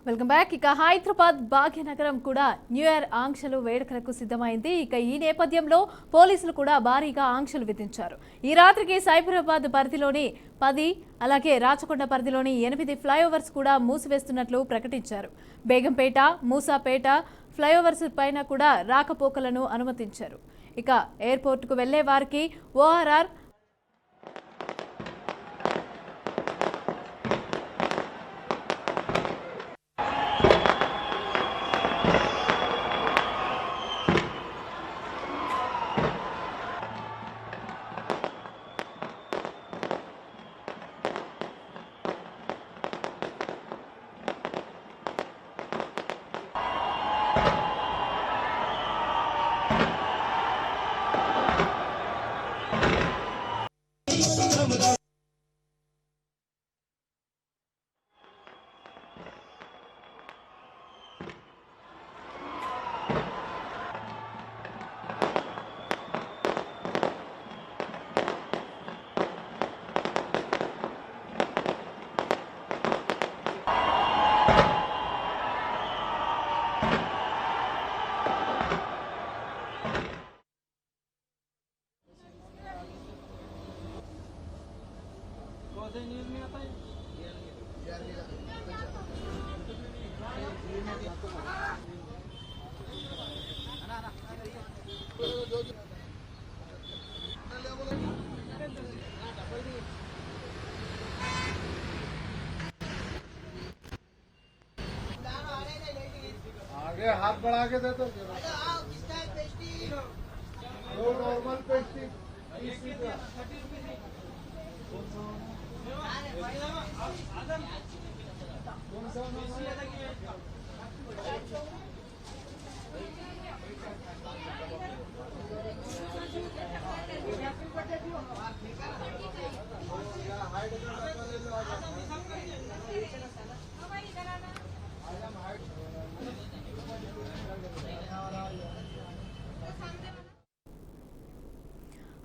Welcome back. ఇక హైదరాబాద్ భాగ్యనగరం కూడా new year ఆంక్షలు వేడుకలకు సిద్ధమైంది. ఇక ఈ నేపథ్యంలో పోలీసులు కూడా భారీగా ఆంక్షలు విధించారు. ఈ రాత్రికి సైబరాబాద్ పరిధిలోని 10 అలాగే రాచకొండ పరిధిలోని 8 ఫ్లైఓవర్స్ కూడా మూసివేస్తున్నట్లు ప్రకటించారు. బేగంపేట, మూసాపేట ఫ్లైఓవర్స్ పైన కూడా రాకపోకలను అనుమతించారు. ఇక ఎయిర్పోర్టుకు వెళ్లే వారికి ఓఆర్ఆర్ आगे हाथ बढ़ा के दे दो नॉर्मल पेस्टी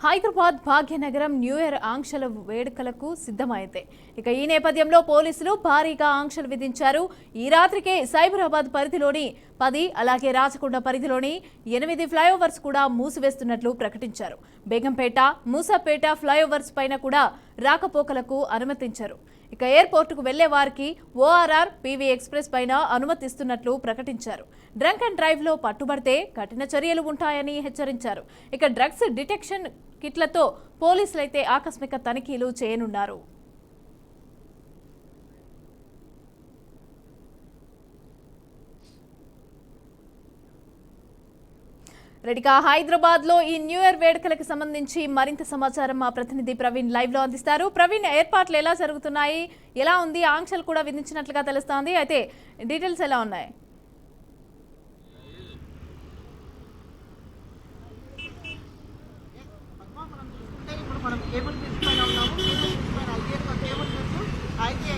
హైదరాబాద్ భాగ్యనగరం న్యూ ఇయర్ ఆంక్షల వేడుకలకు సిద్ధమైంది. ఇక ఈ నేపథ్యంలో పోలీసులు భారీగా ఆంక్షలు విధించారు. ఈ రాత్రికే సైబరాబాద్ పరిధిలోని 10 అలాగే రాచకొండ పరిధిలోని 8 ఫ్లైఓవర్స్ కూడా మూసివేస్తున్నట్లు ప్రకటించారు. బేగంపేట, మూసాపేట ఫ్లైఓవర్స్ పైన కూడా రాకపోకలకు అనుమతించారు. ఇక ఎయిర్పోర్టుకు వెళ్లే వారికి ఓఆర్ఆర్, పీవీ ఎక్స్ప్రెస్ పైన అనుమతిస్తున్నట్లు ప్రకటించారు. డ్రంక్ అండ్ డ్రైవ్ లో పట్టుబడితే కఠిన చర్యలు ఉంటాయని హెచ్చరించారు. ఇక డ్రగ్స్ డిటెక్షన్ కిట్లతో పోలీసులైతే ఆకస్మిక తనిఖీలు చేయనున్నారు. రెడీగా హైదరాబాద్ లో ఈ న్యూ ఇయర్ వేడుకలకు సంబంధించి మరింత సమాచారం మా ప్రతినిధి ప్రవీణ్ లైవ్ లో అందిస్తారు. ప్రవీణ్, ఏర్పాట్లు ఎలా జరుగుతున్నాయి, ఎలా ఉంది? ఆంక్షలు కూడా విధించినట్లుగా తెలుస్తోంది. అయితే డీటెయిల్స్ ఎలా ఉన్నాయి? అయితే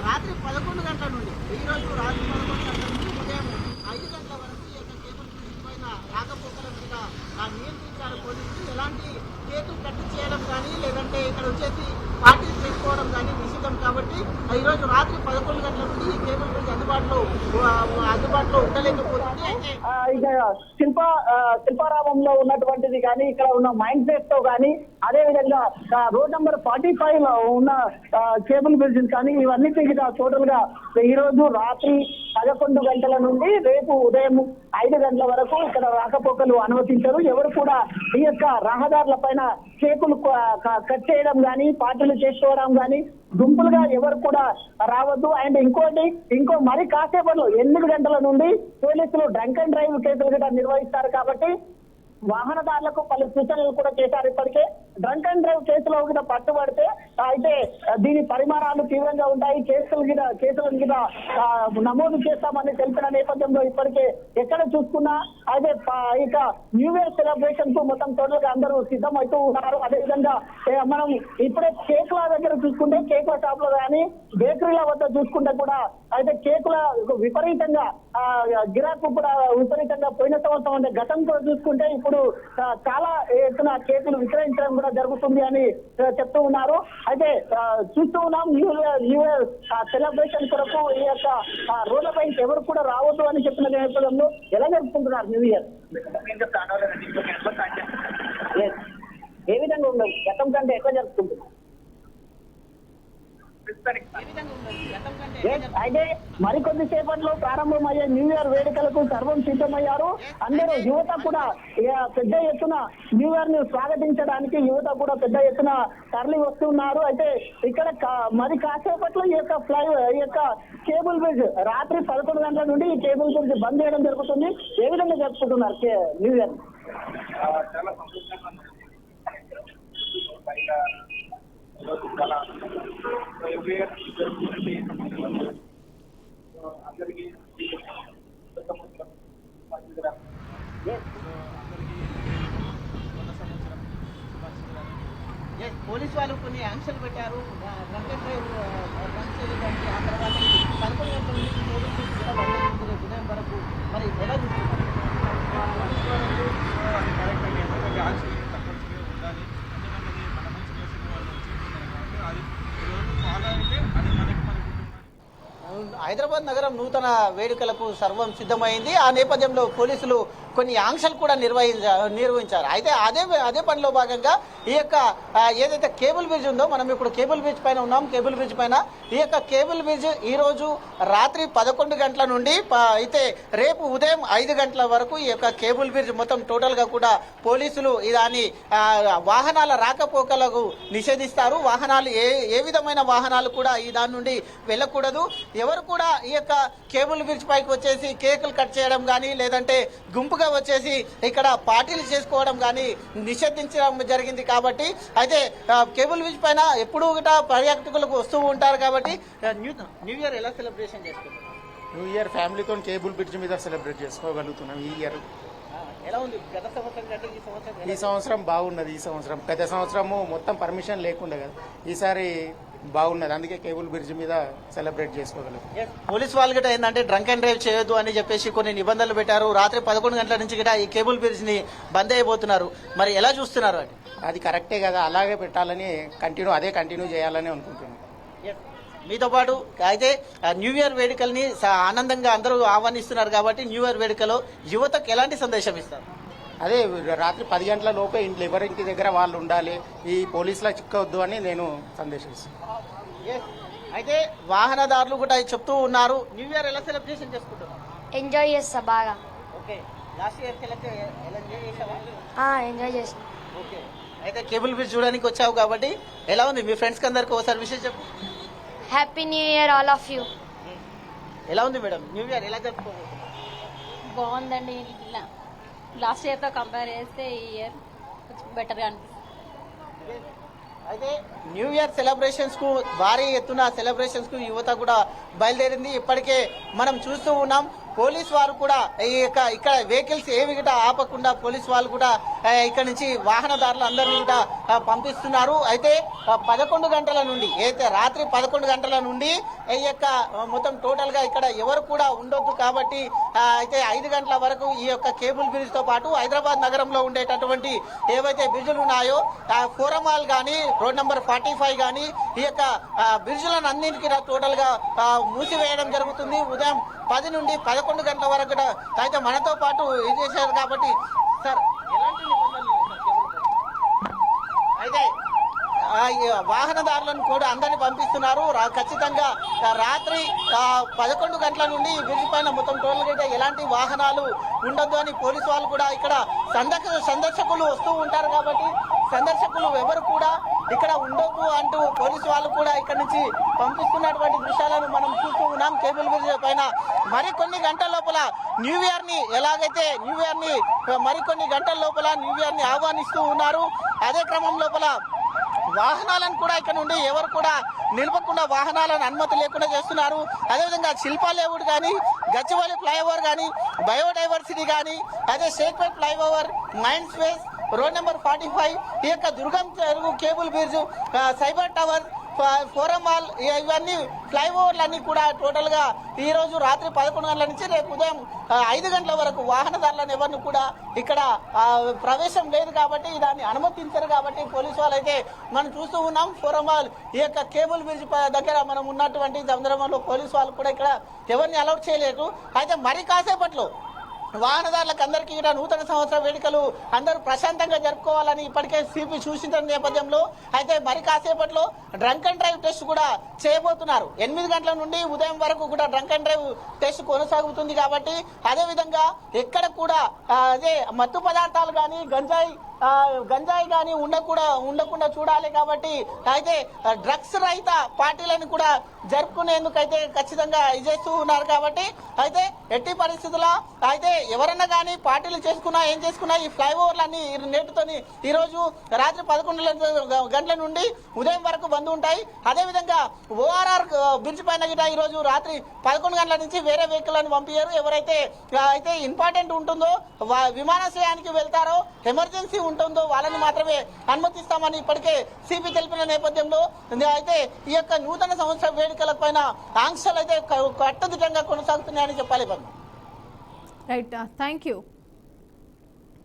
రాత్రి 11 గంటల నుండి ఈరోజు రాత్రి 11 గంటల నుండి ఉదయం 5 గంటల వరకు ఈ యొక్క కేబుల్ బ్రిడ్జ్ పైన రాకపోకల మీద నియంత్రించారు పోలీసులు. ఎలాంటి చేతులు కట్టి చేయడం కానీ లేదంటే ఇక్కడ వచ్చేసి పార్టీలు చేసుకోవడం కానీ నిషిద్ధం. కాబట్టి ఈరోజు రాత్రి 11 గంటల నుండి ఈ కేబుల్ బ్రిడ్జ్ అందుబాటులో ఉండలేకపోతుంది. ఇక శిల్పారామంలో ఉన్నటువంటిది కానీ ఇక్కడ ఉన్న మైండ్ ప్లేస్ తో కానీ అదే విధంగా రోడ్ నంబర్ 45 లో ఉన్న కేబుల్ బ్రిడ్జ్ కానీ ఇవన్నిటికీ టోటల్ గా ఈ రోజు రాత్రి 11 గంటల నుండి రేపు ఉదయం 5 గంటల వరకు ఇక్కడ రాకపోకలు అనుమతించారు. ఎవరు కూడా ఈ యొక్క రహదారుల పైన కేకులు కట్ చేయడం కానీ పార్టీలు చేసుకోవడం కానీ గుంపులుగా ఎవరు కూడా రావద్దు. అండ్ ఇంకో మరి కాసేపట్లో 8 గంటల నుండి పోలీసులు డ్రంక్ అండ్ డ్రైవ్ కేసులు కూడా నిర్వహిస్తారు. కాబట్టి వాహనదారులకు పలు సూచనలు కూడా చేశారు. ఇప్పటికే డ్రంక్ అండ్ డ్రైవ్ కేసులో కూడా పట్టుబడితే అయితే దీని పరిమాణాలు తీవ్రంగా ఉంటాయి, కేసులను కూడా నమోదు చేస్తామని తెలిపిన నేపథ్యంలో ఇప్పటికే ఎక్కడ చూసుకున్నా అయితే ఇక న్యూ ఇయర్ సెలబ్రేషన్ కు మొత్తం టోటల్ గా అందరూ సిద్ధమవుతూ ఉన్నారు. అదేవిధంగా మనం ఇప్పుడే కేకుల దగ్గర చూసుకుంటే కేకుల షాప్ లో కానీ బేకరీల వద్ద చూసుకుంటే కూడా అయితే కేకుల విపరీతంగా గిరాకు కూడా విపరీతంగా పోయిన సంవత్సరం అంటే గతంతో చూసుకుంటే ఇప్పుడు చాలా ఎత్తున కేకులు విక్రయించడం కూడా జరుగుతుంది అని చెప్తూ ఉన్నారు. అయితే చూస్తూ ఉన్నాం న్యూ ఇయర్ సెలబ్రేషన్ కొరకు ఈ యొక్క రోడ్లపై ఎవరు కూడా రావద్దు అని చెప్పిన నేపథ్యంలో ఎలా జరుపుకుంటున్నారు న్యూ ఇయర్? ఏ విధంగా ఉండదు గతం కంటే ఎట్లా జరుపుకుంటున్నారు? అయితే మరికొద్ది సేపట్లో ప్రారంభమయ్యే న్యూ ఇయర్ వేడుకలకు సర్వం సిద్ధమయ్యారు. అందరూ యువత కూడా పెద్ద ఎత్తున న్యూ ఇయర్ ని స్వాగతించడానికి యువత కూడా పెద్ద ఎత్తున తరలి వస్తున్నారు. అయితే ఇక్కడ మరి కాసేపట్లో ఈ యొక్క కేబుల్ బ్రిడ్జ్ రాత్రి 11 గంటల నుండి ఈ కేబుల్ బ్రిడ్జ్ బంద్ చేయడం జరుగుతుంది. ఏ విధంగా జరుపుకుంటున్నారు న్యూ ఇయర్? చాలా సంతోషంగా అందరికీ పోలీసు వాళ్ళు కొన్ని ఆంక్షలు పెట్టారు. డ్రంక్ అండ్ డ్రైవ్ రన్ చేయడానికి ఆ తర్వాత 11 గంటల నుంచి పోలీసులు కూడా ఉదయం వరకు మరి ఎలా చూస్తున్నారు? కరెక్ట్ అండి. ఎందుకంటే ఆక్సిజన్ తప్పనిసరిగా ఉండాలి. ఎందుకంటే మన మంచి చేసిన వాళ్ళు వచ్చి అది ఈరోజు ఫాలో అయితే అది మన కుటుంబానికి. హైదరాబాద్ నగరం నూతన వేడుకలకు సర్వం సిద్ధమైంది. ఆ నేపథ్యంలో పోలీసులు కొన్ని ఆంక్షలు కూడా నిర్వహించారు. అయితే అదే పనిలో భాగంగా ఈ యొక్క ఏదైతే కేబుల్ బ్రిడ్జ్ ఉందో, మనం ఇప్పుడు కేబుల్ బ్రిడ్జ్ పైన ఉన్నాం. కేబుల్ బ్రిడ్జ్ పైన ఈ యొక్క కేబుల్ బ్రిడ్జ్ ఈ రోజు రాత్రి 11 గంటల నుండి అయితే రేపు ఉదయం 5 గంటల వరకు ఈ యొక్క కేబుల్ బ్రిడ్జ్ మొత్తం టోటల్ గా కూడా పోలీసులు దాని వాహనాల రాకపోకలకు నిషేధిస్తారు. వాహనాలు ఏ విధమైన వాహనాలు కూడా ఈ దాని నుండి వెళ్ళకూడదు. ఎవరు కూడా ఈ యొక్క కేబుల్ బ్రిడ్జ్ పైకి వచ్చేసి కేకులు కట్ చేయడం కానీ లేదంటే గుంపుగా వచ్చేసి ఇక్కడ పార్టీలు చేసుకోవడం కానీ నిషేధించడం జరిగింది. కాబట్టి అయితే కేబుల్ బ్రిడ్జ్ పైన ఎప్పుడు కూడా పర్యాటకులకు వస్తూ ఉంటారు. కాబట్టి న్యూ ఇయర్ ఎలా సెలబ్రేషన్ చేసుకుంటారు? న్యూ ఇయర్ ఫ్యామిలీతో కేబుల్ బ్రిడ్జ్ మీద సెలబ్రేట్ చేసుకోగలుగుతున్నాం. ఈ ఇయర్ ఎలా ఉంది? గత సంవత్సరం కంటే ఈ సంవత్సరం బాగున్నది. ఈ సంవత్సరం గత సంవత్సరము మొత్తం పర్మిషన్ లేకుండే కదా, ఈసారి బాగున్నది. అందుకే కేబుల్ బ్రిడ్జ్ మీద సెలబ్రేట్ చేసుకోగలుగుతాం. పోలీస్ వాళ్ళు గిట్ట ఏంటంటే డ్రంక్ అండ్ డ్రైవ్ చేయొద్దు అని చెప్పేసి కొన్ని నిబంధనలు పెట్టారు. రాత్రి 11 గంటల నుంచి గిట్ట ఈ కేబుల్ బ్రిడ్జ్ ని బంద్ అయిపోతున్నారు. మరి ఎలా చూస్తున్నారు? అది అది కరెక్టే కదా, అలాగే పెట్టాలని అదే కంటిన్యూ చేయాలని అనుకుంటున్నాం. మీతో పాటు అయితే న్యూ ఇయర్ వేడుకల్ని ఆనందంగా అందరూ ఆహ్వానిస్తున్నారు. కాబట్టి న్యూ ఇయర్ వేడుకలో యువతకు ఎలాంటి సందేశం ఇస్తారు? అదే రాత్రి 10 గంటల లోపే ఎవరింటి దగ్గర వాళ్ళు ఉండాలి, ఈ పోలీసులా చిక్కవద్దు అని నేను సందేశిస్తాను. అయితే వాహనదారులు కూడా చెప్తూ ఉన్నారు. న్యూ ఇయర్ ఎలా సెలబ్రేషన్ చేసుకుంటున్నారు? ఎంజాయ్ చేస్తా బాగా. ఓకే, లాస్ట్ ఇయర్ ఎలా ఎంజాయ్ చేసావా? ఎంజాయ్ చేస్తా. ఓకే, అయితే కేబుల్ బ్రిడ్జ్ చూడడానికి వచ్చావు కాబట్టి ఎలా ఉంది? మీ ఫ్రెండ్స్కి అందరికి ఒకసారి విషయం చెప్పు. Happy new year all of you. ఎలా ఉంది మేడం న్యూ ఇయర్ ఎలా జరుపుకోబోతున్నారు? బాగుందండి. లాస్ట్ ఇయర్తో కంపేర్ చేస్తే ఈ ఇయర్ కొంచెం బెటర్గా అనిపిస్తుంది. అయితే న్యూ ఇయర్ సెలబ్రేషన్స్ కు భారీ ఎత్తున సెలబ్రేషన్స్ కు యువత కూడా బయలుదేరింది. ఇప్పటికే మనం చూస్తూ ఉన్నాం. పోలీస్ వారు కూడా ఇక్కడ వెహికల్స్ ఏవి కూడా ఆపకుండా పోలీస్ వాళ్ళు కూడా ఇక్కడ నుంచి వాహనదారులు అందరినీ కూడా పంపిస్తున్నారు. అయితే 11 గంటల నుండి అయితే రాత్రి 11 గంటల నుండి ఈ యొక్క మొత్తం టోటల్ గా ఇక్కడ ఎవరు కూడా ఉండొద్దు. కాబట్టి అయితే 5 గంటల వరకు ఈ యొక్క కేబుల్ బ్రిడ్జ్ తో పాటు హైదరాబాద్ నగరంలో ఉండేటటువంటి ఏవైతే బ్రిడ్జులు ఉన్నాయో ఫోరం మాల్ కానీ రోడ్ నెంబర్ 45 కానీ ఈ యొక్క బ్రిడ్జులను అన్నింటికీ టోటల్ గా మూసివేయడం జరుగుతుంది. ఉదయం 10 నుండి 11 గంటల వరకు అయితే మనతో పాటు ఇది చేశారు. కాబట్టి సార్ ఎలాంటి నిబంధనలు అయితే వాహనదారులను కూడా అందరినీ పంపిస్తున్నారు. ఖచ్చితంగా రాత్రి 11 గంటల నుండి బ్రిడ్జ్ పైన మొత్తం టోల్ గేట్ ఎలాంటి వాహనాలు ఉండొద్దు అని పోలీసు వాళ్ళు కూడా ఇక్కడ సందర్శకులు వస్తూ ఉంటారు. కాబట్టి సందర్శకులు ఎవరు కూడా ఇక్కడ ఉండొద్దు అంటూ పోలీసు వాళ్ళు కూడా ఇక్కడ నుంచి పంపిస్తున్నటువంటి దృశ్యాలను మనం చూస్తూ ఉన్నాం. కేబుల్ బ్రిడ్జ్ పైన మరికొన్ని గంటల లోపల న్యూ ఇయర్ ని మరికొన్ని గంటల లోపల న్యూ ఇయర్ ని ఆహ్వానిస్తూ ఉన్నారు. అదే క్రమం లోపల వాహనాలను కూడా ఇక్కడ నుండి ఎవరు కూడా నిలపకుండా వాహనాలను అనుమతి లేకుండా చేస్తున్నారు. అదేవిధంగా శిల్పా లేఅవుట్ కానీ గచ్చిబౌలి ఫ్లైఓవర్ కానీ బయోడైవర్సిటీ కానీ అదే Shaikpet flyover mind space road number 45 ఈ యొక్క దుర్గం చెరువు cable bridge cyber tower forum mall ఇవన్నీ ఫ్లైఓవర్లన్నీ కూడా టోటల్గా ఈ రోజు రాత్రి 11 గంటల నుంచి రేపు ఉదయం 5 గంటల వరకు వాహనదారులను ఎవరిని కూడా ఇక్కడ ప్రవేశం లేదు కాబట్టి దాన్ని అనుమతించరు కాబట్టి పోలీసు వాళ్ళు అయితే మనం చూస్తూ ఉన్నాం. ఫోరం మాల్ ఈ యొక్క కేబుల్ బ్రిడ్జ్ దగ్గర మనం ఉన్నటువంటి చంద్రమలో పోలీసు వాళ్ళు కూడా ఇక్కడ ఎవరిని అలౌట్ చేయలేరు. అయితే మరి కాసేపట్లో వాహనదారులకు అందరికీ కూడా నూతన సంవత్సర వేడుకలు అందరూ ప్రశాంతంగా జరుపుకోవాలని ఇప్పటికే సిపి సూచించిన నేపథ్యంలో అయితే మరి కాసేపట్లో డ్రంక్ అండ్ డ్రైవ్ టెస్ట్ కూడా చేయబోతున్నారు. 8 గంటల నుండి ఉదయం వరకు కూడా డ్రంక్ అండ్ డ్రైవ్ టెస్ట్ కొనసాగుతుంది కాబట్టి అదేవిధంగా ఎక్కడ కూడా అదే మత్తు పదార్థాలు కానీ గంజాయి కానీ ఉండకుండా చూడాలి కాబట్టి అయితే డ్రగ్స్ రహిత పార్టీలను కూడా జరుపుకునేందుకైతే ఖచ్చితంగా చేస్తూ ఉన్నారు కాబట్టి అయితే ఎట్టి పరిస్థితుల్లో అయితే ఎవరన్నా కానీ పార్టీలు చేసుకున్నా ఏం చేసుకున్నా ఈ ఫ్లైఓవర్లన్నీ నేటితోని ఈ రోజు రాత్రి 11 గంటల నుండి ఉదయం వరకు బంద్ ఉంటాయి. అదేవిధంగా ఓఆర్ఆర్ బ్రిడ్జ్ పైన గిట ఈ రోజు రాత్రి 11 గంటల నుంచి వేరే వెహికల్ అని పంపించారు. ఎవరైతే అయితే ఇంపార్టెంట్ ఉంటుందో విమానాశ్రయానికి వెళ్తారో ఎమర్జెన్సీ ఉంటుందో వాళ్ళని మాత్రమే అనుమతిస్తామని ఇప్పటికే సిపి తెలిపిన నేపథ్యంలో అయితే ఈ యొక్క నూతన సంవత్సర వేడుకల పైన ఆంక్షలు అయితే కట్టుదిట్టంగా కొనసాగుతున్నాయని చెప్పాలి. Right, thank you.